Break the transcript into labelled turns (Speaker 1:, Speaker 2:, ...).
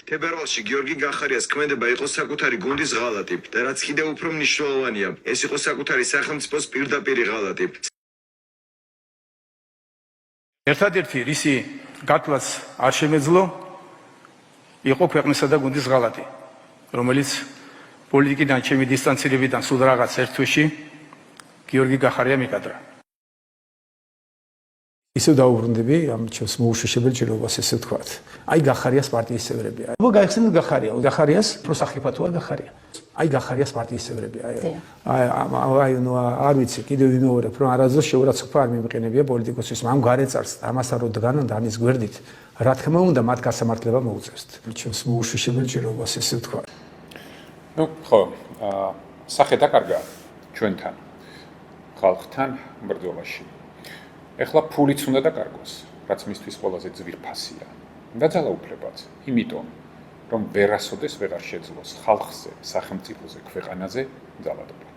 Speaker 1: თებერვალში გიორგი გახარიას ქმედება იყო საკუთარი გუნდის ღალატი და რაც კიდევ უფრო მნიშვნელოვანია, ეს იყო საკუთარი სახელმწიფოს პირდაპირი ღალატი.
Speaker 2: ერთადერთი რისი გათვლაც არ შემეძლო იყო ქვეყნისა და გუნდის ღალატი, რომელიც პოლიტიკიდან ჩემი დისტანცირებიდან სულ რაღაც ერთ თვეში გიორგი გახარია მიკადრა.
Speaker 3: ისევ დაუბრუნდები ამ ჩემს მოუშვებელ ჯერობას, ესე ვთქვათ. აი გახარიას პარტიის წევრებია. აბა გაიხსენეთ გახარიას პროსახიფათოა გახარია. აი გახარიას პარტიის წევრებია. აი ნუ არ ვიცი, კიდევ ვიმეორებ, რომ არასდროს შეურაცხყოფა არ მიმყენებია პოლიტიკოსის ამ გარეწარს, ამასთან რო დგანან და ამის გვერდით, რა თქმა უნდა, მათ გასამართლება მოუწევთ. ჩემს მოუშვებელ ჯერობას, ესე ვთქვათ.
Speaker 4: ნუ ხო, სახე დაკარგა ჩვენთან, ხალხთან ბრძოლაში. ეხლა ფულიც უნდა დაკარგოს, რაც მისთვის ყველაზე ძვირფასია. და ძალაუფლებაც, იმიტომ, რომ ვერასოდეს ვეღარ შეძლოს ხალხზე, სახელმწიფოზე, ქვეყანაზე ძალადობა.